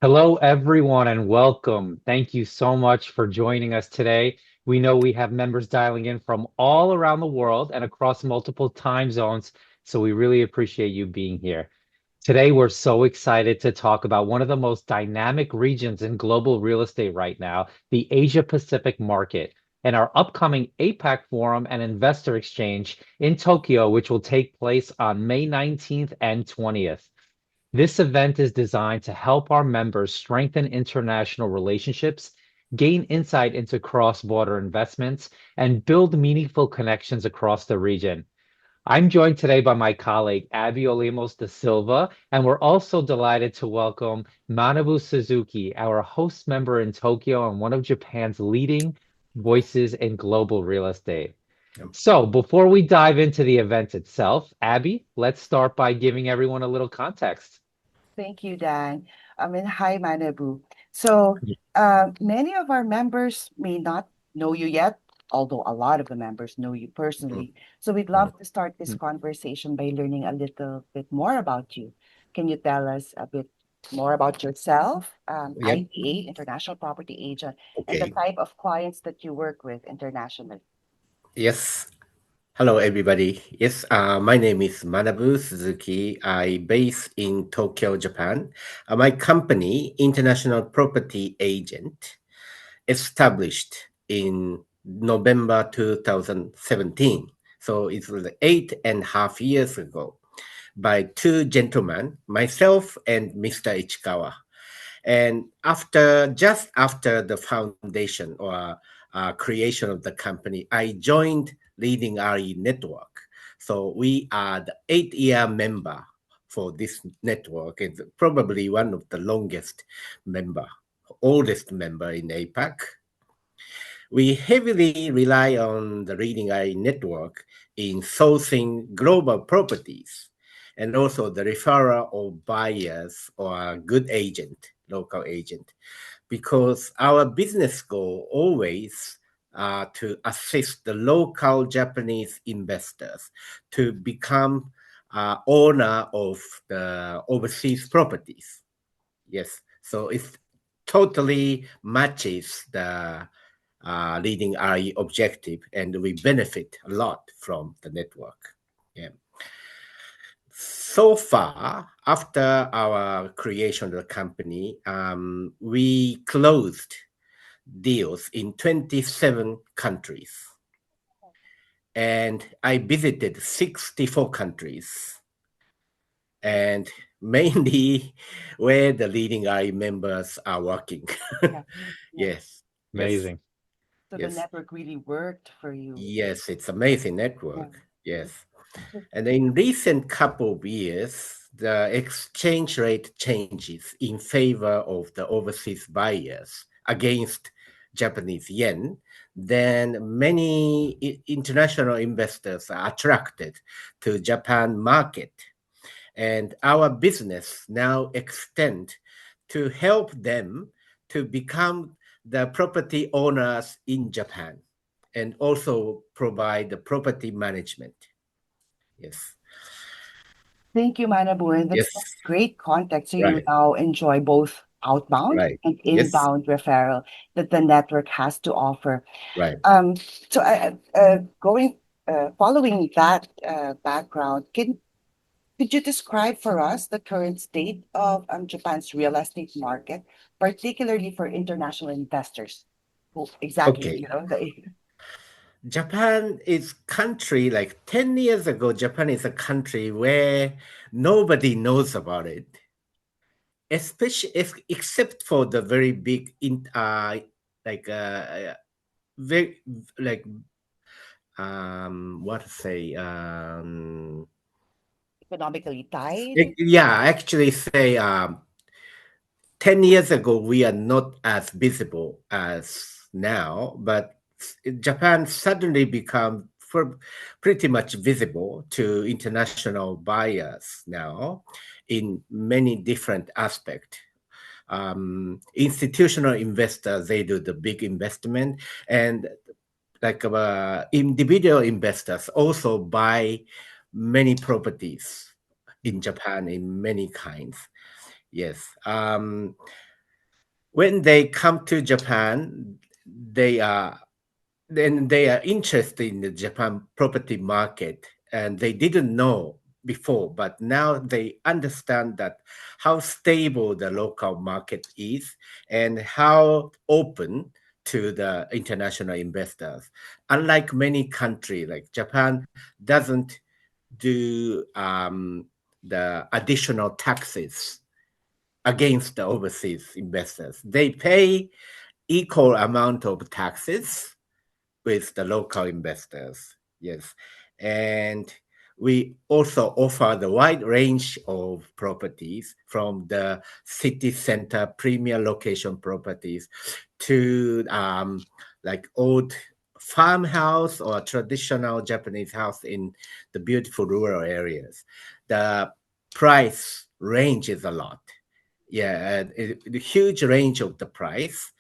Hello, everyone, and welcome. Thank you so much for joining us today. We know we have members dialing in from all around the world and across multiple time zones, so we really appreciate you being here. Today, we're so excited to talk about one of the most dynamic regions in global real estate right now, the Asia Pacific market, and our upcoming APAC Forum and Investor Exchange in Tokyo, which will take place on May 19th and 20th. This event is designed to help our members strengthen international relationships, gain insight into cross-border investments, and build meaningful connections across the region. I'm joined today by my colleague, Abby Olemos da Silva, and we're also delighted to welcome Manabu Suzuki, our host member in Tokyo and one of Japan's leading voices in global real estate. So before we dive into the event itself, Abby, let's start by giving everyone a little context. Thank you, Dan. Hi, Manabu. So, many of our members may not know you yet, although a lot of the members know you personally. So, we'd love to start this conversation by learning a little bit more about you. Can you tell us a bit more about yourself, IPA, International Property Agent, and the type of clients that you work with internationally? Yes. Hello, everybody. Yes, my name is Manabu Suzuki. I base in Tokyo, Japan. My company, International Property Agent, established in November 2017. So it was 8.5 years ago by two gentlemen, myself and Mr. Ichikawa. And just after the foundation or creation of the company, I joined LeadingRE Network. So we are the 8-year member for this network. It's probably one of the longest member, oldest member in APAC. We heavily rely on the LeadingRE Network in sourcing global properties and also the referral of buyers or good agent, local agent, because our business goal always to assist the local Japanese investors to become owner of the overseas properties. Yes, so it totally matches the LeadingRE objective, and we benefit a lot from the network. Yeah. So far, after our creation of the company, we closed deals in 27 countries. And I visited 64 countries. And mainly where the LeadingRE members are working. Yes. Amazing. So the network really worked for you. Yes, it's amazing network. Yes. And in recent couple of years, the exchange rate changes in favor of the overseas buyers against Japanese yen. Then many international investors are attracted to Japan market. And our business now extend to help them to become the property owners in Japan and also provide the property management. Yes. Thank you, Manabu. And that's great context. So you now enjoy both outbound and inbound referral that the network has to offer. Right. So following that background, could you describe for us the current state of Japan's real estate market, particularly for international investors? Exactly, Japan is country like 10 years ago. Japan is a country where nobody knows about it, especially except for the very big what to say economically tied. Actually say 10 years ago we are not as visible as now, but Japan suddenly become pretty much visible to international buyers now in many different aspects. Institutional investors, they do the big investment, and like individual investors also buy many properties in Japan in many kinds. Yes. when they come to Japan, they are interested in the Japan property market, and they didn't know before, but now they understand that how stable the local market is and how open to the international investors. Unlike many countries, like Japan doesn't do the additional taxes against the overseas investors. They pay equal amount of taxes with the local investors. Yes. And we also offer the wide range of properties from the city center premier location properties to like old farmhouse or traditional Japanese house in the beautiful rural areas. The price range is a lot. Yeah, the huge range of the price.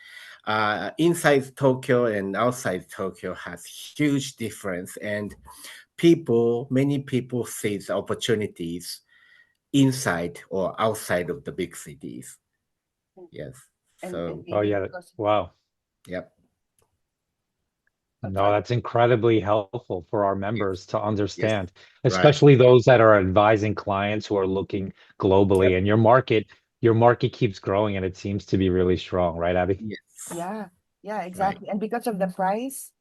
Inside Tokyo and outside Tokyo has huge difference, and many people see the opportunities inside or outside of the big cities. Yes. So, Oh yeah, wow. yep. No, that's incredibly helpful for our members to understand, Right. especially those that are advising clients who are looking globally. Yep. And your market keeps growing, and it seems to be really strong, right, Abby? Yes. Yeah, exactly. And because of the price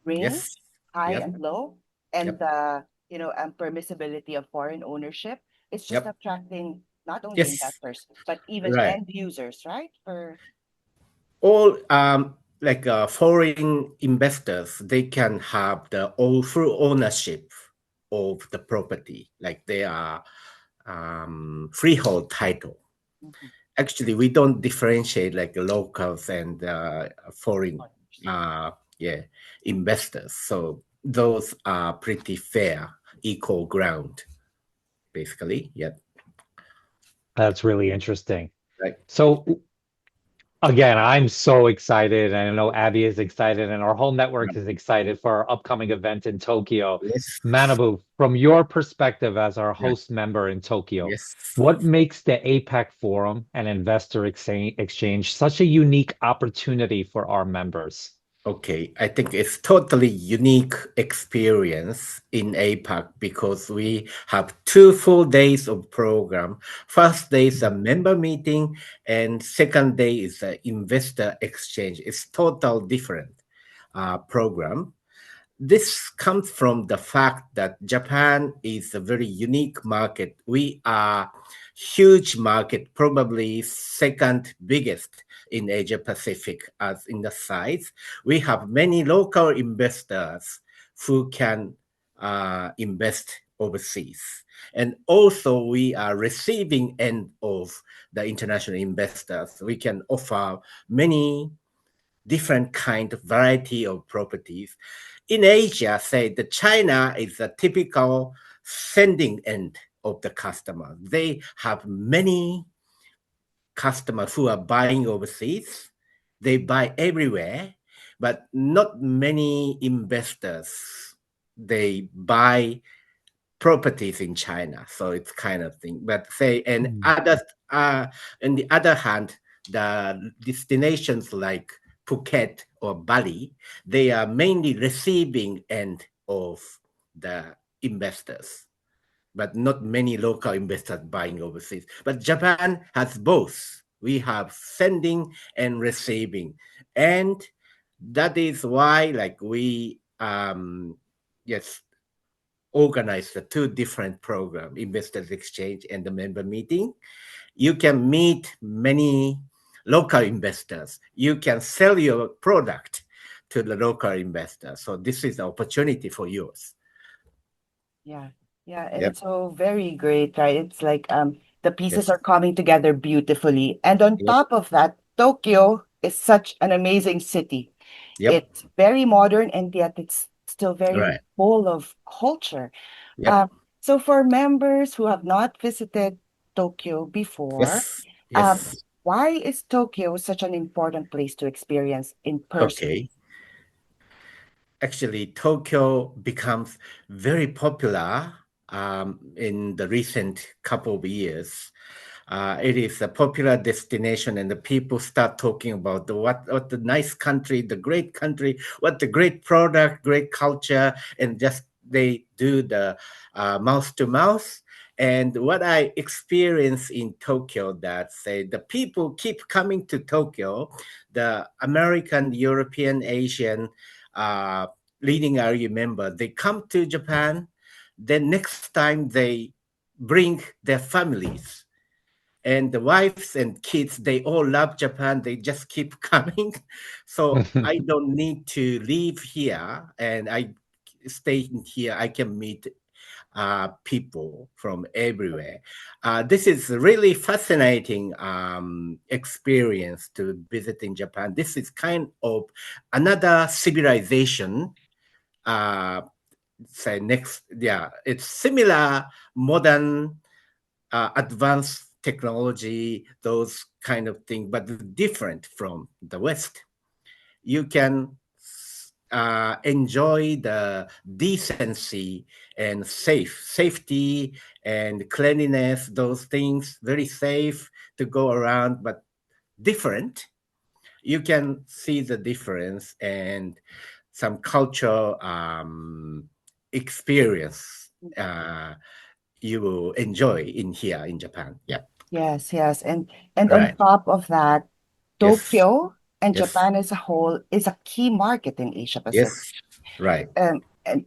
range, Yes. high Yep. and low, and Yep. the permissibility of foreign ownership, it's just Yep. attracting not only Yes. investors but even Right. end users, right? All like foreign investors, they can have the full ownership of the property, like they are freehold title. Mhm. Actually, we don't differentiate like locals and foreign investors. So those are pretty fair, equal ground, basically. Yeah. That's really interesting. Right. So again, I'm so excited, and I know Abby is excited, and our whole network is excited for our upcoming event in Tokyo. Yes. Manabu, from your perspective as our Yeah. host member in Tokyo, Yes. what makes the APAC Forum and Investor Exchange such a unique opportunity for our members? Okay, I think it's totally unique experience in APAC because we have 2 full days of program. First day is a member meeting, and second day is the investor exchange. It's total different program. This comes from the fact that Japan is a very unique market. We are huge market, probably second biggest in Asia Pacific as in the size. We have many local investors who can invest overseas. And also we are receiving end of the international investors. We can offer many different kind of variety of properties. In Asia, say the China is a typical sending end of the customer. They have many customers who are buying overseas. They buy everywhere, but not many investors. They buy properties in China, so it's kind of thing. But say, and others, on the other hand, the destinations like Phuket or Bali, they are mainly receiving end of the investors, but not many local investors buying overseas. But Japan has both. We have sending and receiving, and that is why, like we, yes, organize the 2 different program, investors exchange and the member meeting. You can meet many local investors. You can sell your product to the local investors. So this is the opportunity for yours. Yeah, and Yep. it's so very great, right? It's like the pieces Yes. are coming together beautifully. And on Yep. top of that, Tokyo is such an amazing city. Yep. It's very modern, and yet it's still very Right. full of culture. Yep. So for members who have not visited Tokyo before, Yes. um, Yes. why is Tokyo such an important place to experience in person? Okay. Actually, Tokyo becomes very popular in the recent couple of years. it is a popular destination, and the people start talking about what the nice country, the great country, what the great product, great culture, and just they do the mouth to mouth. And what I experience in Tokyo, that say the people keep coming to Tokyo, the American, European, Asian LeadingRE member, they come to Japan, then next time they bring their families. And the wives and kids, they all love Japan. They just keep coming. So I don't need to leave here, and I stay in here. I can meet people from everywhere. This is a really fascinating experience to visit in Japan. This is kind of another civilization. Say next, yeah, it's similar, modern, advanced technology, those kind of things, but different from the West. You can enjoy the decency and safety and cleanliness, those things, very safe to go around, but different. You can see the difference and some cultural experience you will enjoy in here in Japan. Yeah. Yes, yes. And Right. on top of that, Yes. Tokyo and Yes. Japan as a whole is a key market in Asia Pacific. Yes. Right. And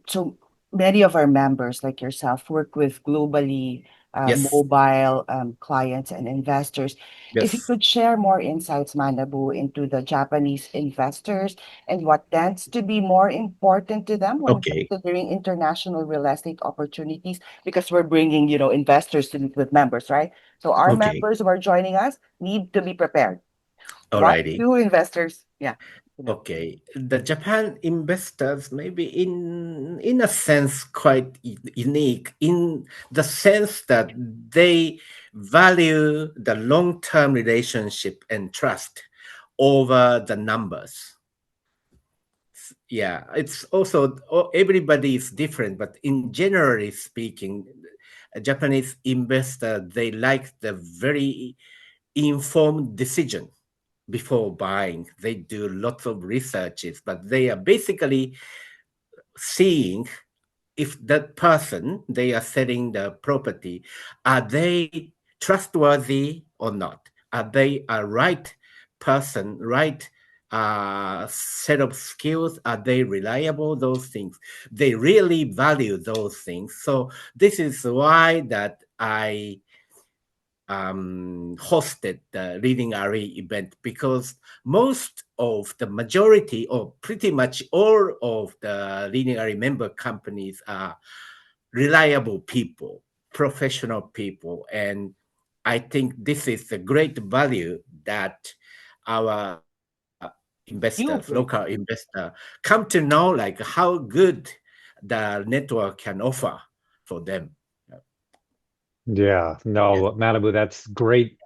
so many of our members, like yourself, work with globally Yes. mobile clients and investors. If you Yes. could share more insights, Manabu, into the Japanese investors and what tends to be more important to them when Okay. considering international real estate opportunities, because we're bringing, investors to meet with members, right? So our Okay. members who are joining us need to be prepared. What Alrighty. do investors, Okay. The Japan investors maybe in a sense quite unique in the sense that they value the long-term relationship and trust over the numbers. Yeah, it's also everybody is different, but in generally speaking, a Japanese investor, they like the very informed decision before buying. They do lots of researches, but they are basically seeing if that person they are selling the property, are they trustworthy or not? Are they a right person, right set of skills? Are they reliable? Those things. They really value those things. So this is why that I hosted the LeadingRE event, because most of the majority or pretty much all of the LeadingRE member companies are reliable people, professional people. And I think this is a great value that our investors, local investor, come to know like how good the network can offer for them. Yeah, no, Manabu, that's great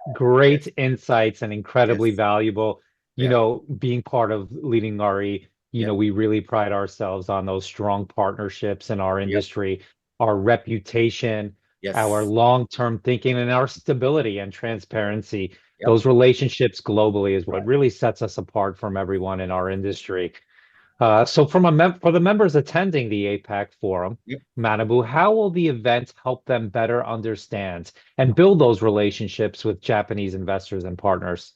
insights and incredibly valuable. Being part of LeadingRE, we really pride ourselves on those strong partnerships in our industry, our reputation, our long-term thinking, and our stability and transparency. Those relationships globally is what really sets us apart from everyone in our industry. So for the members attending the APAC forum, Manabu, how will the event help them better understand and build those relationships with Japanese investors and partners?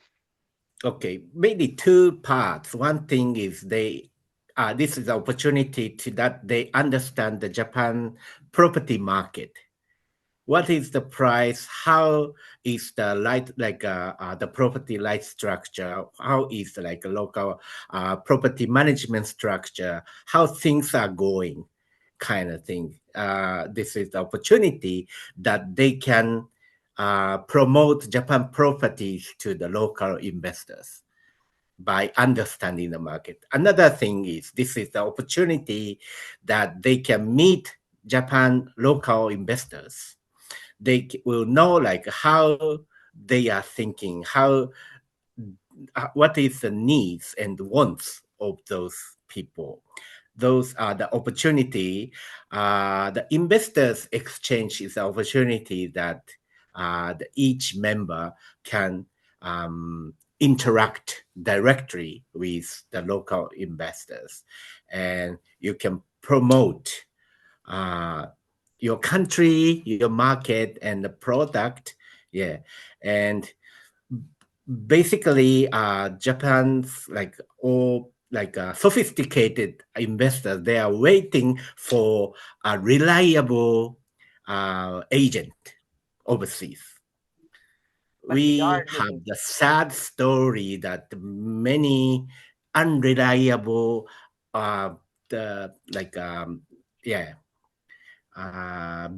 Okay, maybe two parts. One thing is this is the opportunity to that they understand the Japan property market. What is the price? How is the the property light structure? How is like a local property management structure? How things are going, kind of thing. This is the opportunity that they can promote Japan properties to the local investors by understanding the market. Another thing is this is the opportunity that they can meet Japan local investors. They will know like how they are thinking, what is the needs and wants of those people. Those are the opportunity. The investors exchange is the opportunity that each member can interact directly with the local investors, and you can promote your country, your market, and the product. Yeah, and basically, Japan's sophisticated investors, they are waiting for a reliable agent overseas. We have the sad story that many unreliable,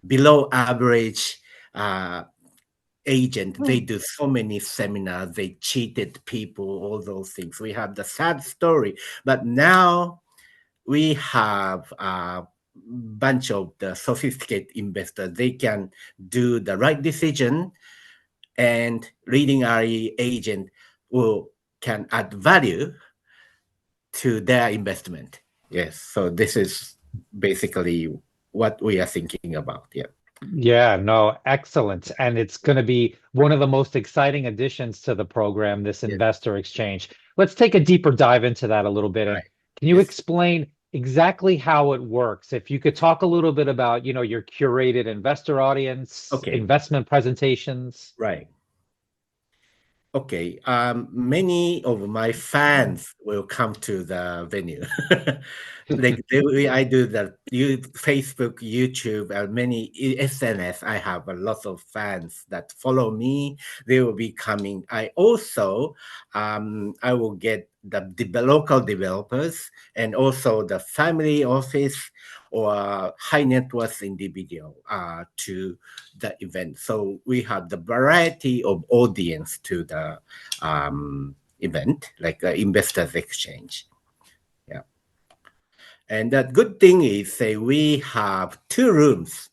below average agent, they do so many seminars, they cheated people, all those things. We have the sad story, but now we have a bunch of the sophisticated investors. They can do the right decision, and LeadingRE agent can add value to their investment. Yes, so this is basically what we are thinking about. Yeah. Yeah, no, excellent. And it's going to be one of the most exciting additions to the program, this investor exchange. Let's take a deeper dive into that a little bit. And can you explain exactly how it works? If you could talk a little bit about, your curated investor audience, investment presentations. Right. Okay. Many of my fans will come to the venue. I do the Facebook, YouTube, and many SNS. I have a lot of fans that follow me. They will be coming. I also, I will get the local developers and also the family office or high net worth individual to the event. So we have the variety of audience to the event, like investors exchange. Yeah. And the good thing is we have 2 rooms.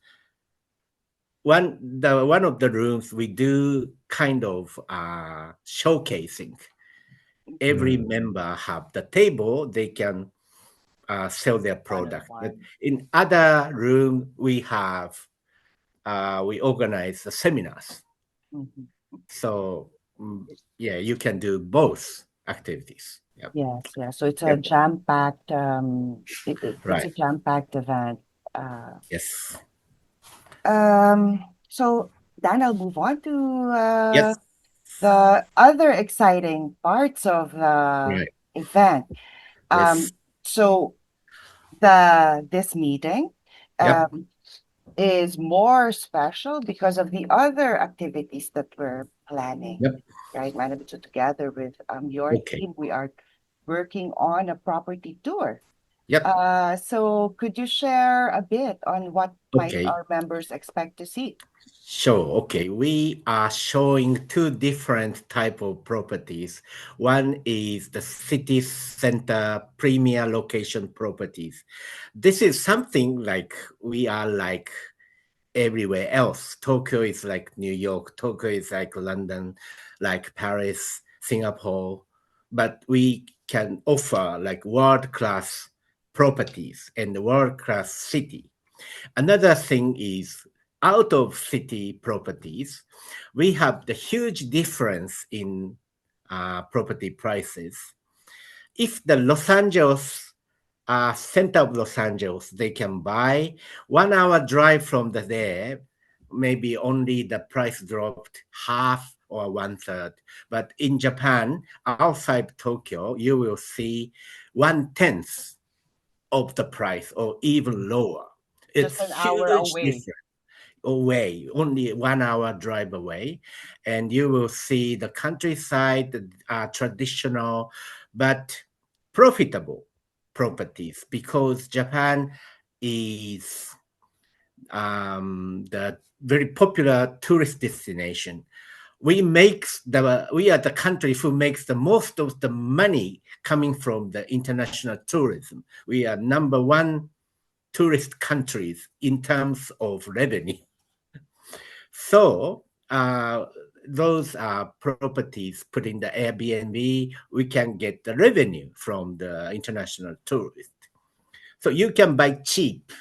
One of the rooms we do kind of showcasing. Every member have the table, they can sell their product. But in other room, we have we organize the seminars. So you can do both activities. Yep. Yes. So it's a jam-packed. It's a jam-packed event. Yes. So Dan, I'll move on to the other exciting parts of the event. So this meeting is more special because of the other activities that we're planning, right, Manabu? So together with your team, we are working on a property tour. So could you share a bit on what might our members expect to see? Sure. Okay. We are showing 2 different type of properties. One is the city center premier location properties. This is something like we are like everywhere else. Tokyo is like New York. Tokyo is like London, like Paris, Singapore. But we can offer like world-class properties and world-class city. Another thing is out of city properties, we have the huge difference in property prices. If the Los Angeles, center of Los Angeles, they can buy 1 hour drive from there, maybe only the price dropped half or 1/3. But in Japan, outside Tokyo, you will see 1/10 of the price or even lower. It's just an hour away. Only 1 hour drive away, and you will see the countryside, traditional but profitable properties, because Japan is the very popular tourist destination. We are the country who makes the most of the money coming from the international tourism. We are number 1 tourist countries in terms of revenue. So those are properties put in the Airbnb, we can get the revenue from the international tourists. So you can buy cheap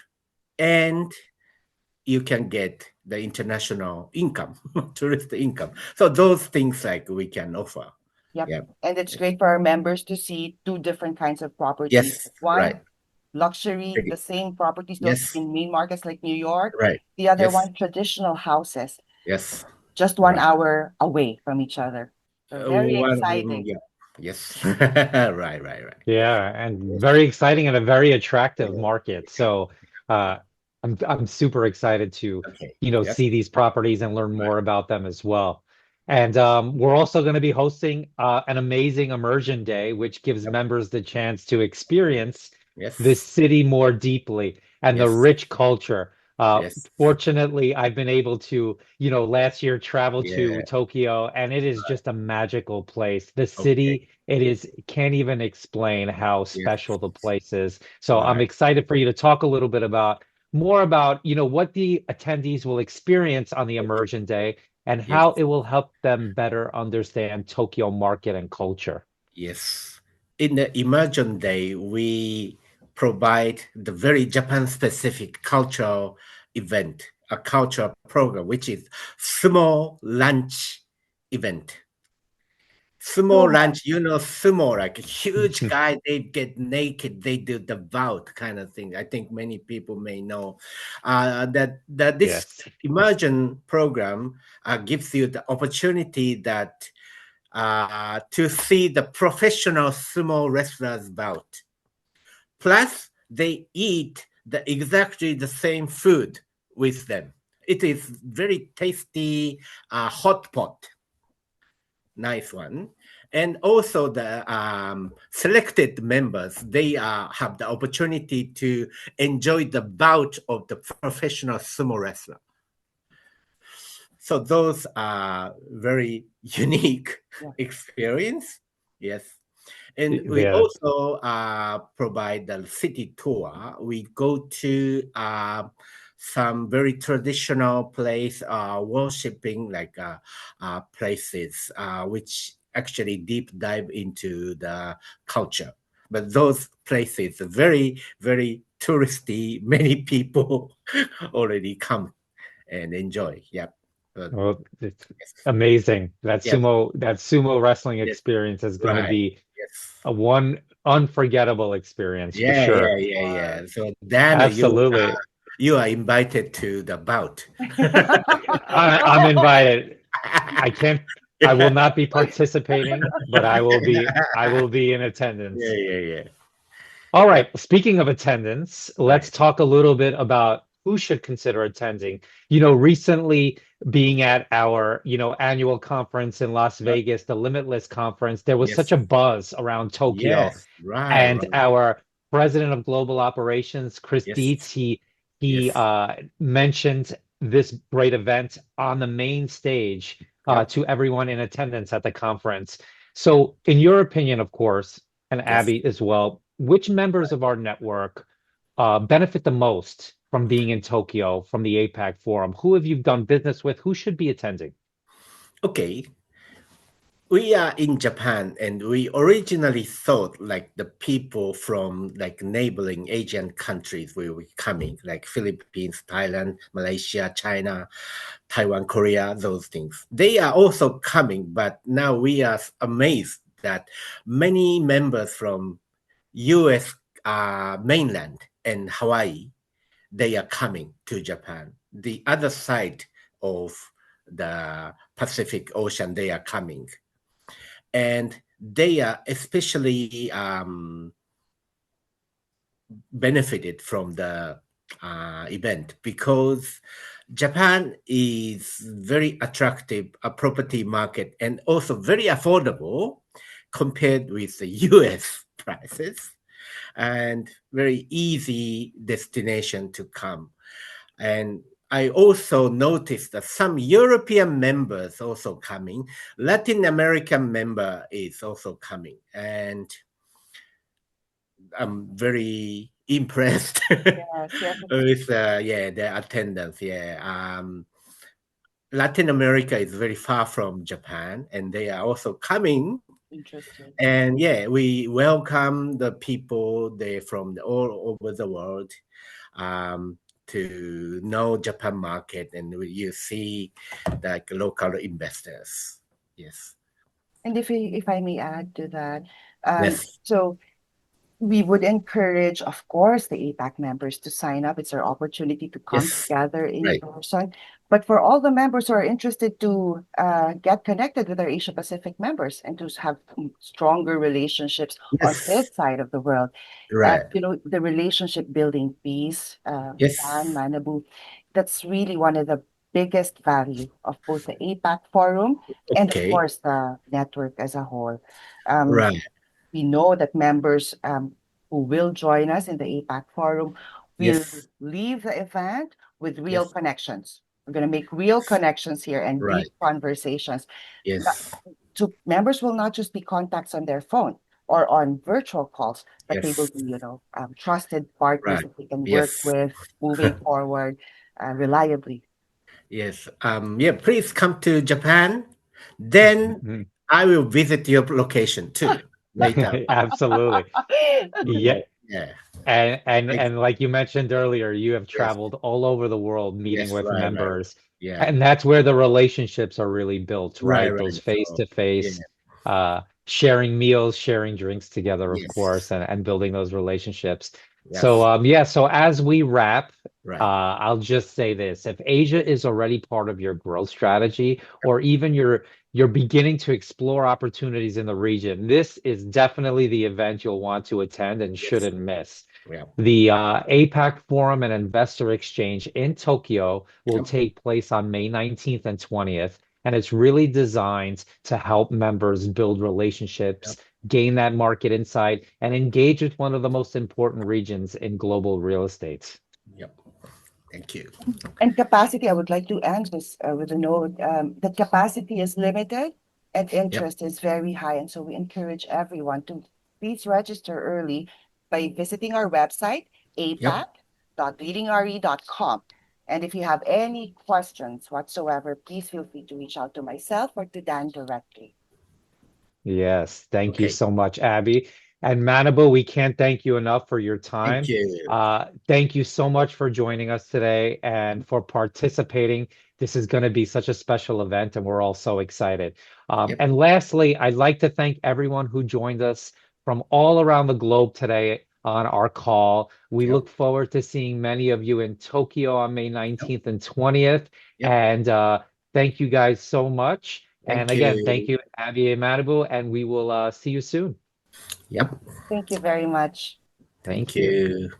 and you can get the international income, tourist income. So those things like we can offer. Yep. Yep. And it's great for our members to see two different kinds of properties. Yes, One, right. luxury, Pretty- the same properties Yes. in main markets like New York. Right. The other Yes. one, traditional houses, Yes. just 1 Right. hour away from each other. So very exciting. Yeah. Yes. Right. Yeah, and very exciting and a very attractive market. So I'm super excited to Okay. see these properties and learn more about them as well. And we're also going to be hosting an amazing immersion day, which gives members the chance to experience Yes. the city more deeply and the Yes. rich culture. Yes. Fortunately, I've been able to, last year travel to Yeah. Tokyo, and it is just a magical place. The city, can't even explain how special the place is. So I'm Right. excited for you to talk a little bit more about, what the attendees will experience on the immersion day and how it will help them better understand Tokyo market and culture. Yes. In the immersion day, we provide the very Japan-specific cultural event, a cultural program, which is sumo lunch event. Sumo lunch, sumo, like a huge guy, they get naked, they do the bout kind of thing. I think many people may know that this immersion program gives you the opportunity that to see the professional sumo wrestlers bout. Plus, they eat exactly the same food with them. It is very tasty hot pot. Nice one. And also the selected members, they have the opportunity to enjoy the bout of the professional sumo wrestler. So those are very unique experience. Yes. And we also provide the city tour. We go to some very traditional place, worshipping like places, which actually deep dive into the culture. But those places are very, very touristy. Many people already come and enjoy. Yep. Well, it's amazing. That sumo wrestling experience is going to be a one unforgettable experience for sure. Yeah. So Dan, absolutely, you are invited to the bout. I'm invited. I will not be participating, but I will be in attendance. Yeah. All right. Speaking of attendance, let's talk a little bit about who should consider attending. Recently being at our, annual conference in Las Vegas, the Limitless Conference, there was such a buzz around Tokyo. And our president of global operations, Chris Dietz, he mentioned this great event on the main stage to everyone in attendance at the conference. So in your opinion, of course, and Abby as well, which members of our network benefit the most from being in Tokyo, from the APAC forum? Who have you done business with? Who should be attending? Okay. We are in Japan, and we originally thought like the people from like neighboring Asian countries will be coming, like Philippines, Thailand, Malaysia, China, Taiwan, Korea, those things. They are also coming, but now we are amazed that many members from US mainland and Hawaii, they are coming to Japan. The other side of the Pacific Ocean, they are coming. And they are especially benefited from the event because Japan is very attractive property market and also very affordable compared with the US prices, and very easy destination to come. And I also noticed that some European members also coming, Latin American member is also coming, and I'm very impressed with their attendance. Latin America is very far from Japan, and they are also coming. Interesting. And we welcome the people from all over the world to know Japan market, and you see like local investors. Yes. And if I may add to that, Yes. so we would encourage, of course, the APAC members to sign up. It's our opportunity to come Yes. together in Right. person. But for all the members who are interested to get connected with our Asia Pacific members and to have stronger relationships on Yes. this side of the world, Right. the relationship building piece, Yes. Dan, Manabu, that's really one of the biggest value of both the APAC forum and of Okay. course the network as a whole. Right. We know that members who will join us in the APAC forum will Yes. leave the event with real Yes. connections. We're going to make real connections here and real Right. conversations. Yes. So members will not just be contacts on their phone or on virtual calls, but they will Yes. be, trusted partners Right. that they can work Yes. with moving forward reliably. Yes. Yeah, please come to Japan. Then I will visit your location too later. Absolutely. Yeah. Yeah. And like you mentioned earlier, you have Yes. traveled all over the world meeting Yes. with Right. Right. members. Yeah. And that's where the relationships are really built, Right. right? Those Right. face-to-face, Yeah. sharing meals, sharing drinks together, of Yes. course, and building those relationships. Yes. So so as we wrap, Right. I'll just say this. If Asia is already part of your growth strategy, or even you're beginning to explore opportunities in the region, this is definitely the event you'll want to attend and shouldn't miss. Yeah. The APAC Forum and Investor Exchange in Tokyo will Yep. take place on May 19th and 20th, and it's really designed to help members build relationships, gain that market insight, and engage with one of the most important regions in global real estate. Yep. Thank you. And capacity, I would like to end this with a note that capacity is limited and interest is very high. And so we encourage everyone to please register early by visiting our website, apac.leadingre.com. And if you have any questions whatsoever, please feel free to reach out to myself or to Dan directly. Yes, thank you Okay. so much, Abby. And Manabu, we can't thank you enough for your time. Thank you. Thank you so much for joining us today and for participating. This is going to be such a special event, and we're all so excited. Yep. And lastly, I'd like to thank everyone who joined us from all around the globe today on our call. We Yep. look forward to seeing many of you in Tokyo on May 19th and 20th. Yep. And thank you guys so much. Thank And again, you. thank you, Abby and Manabu, and we will see you soon. Yep. Thank you very much. Thank you.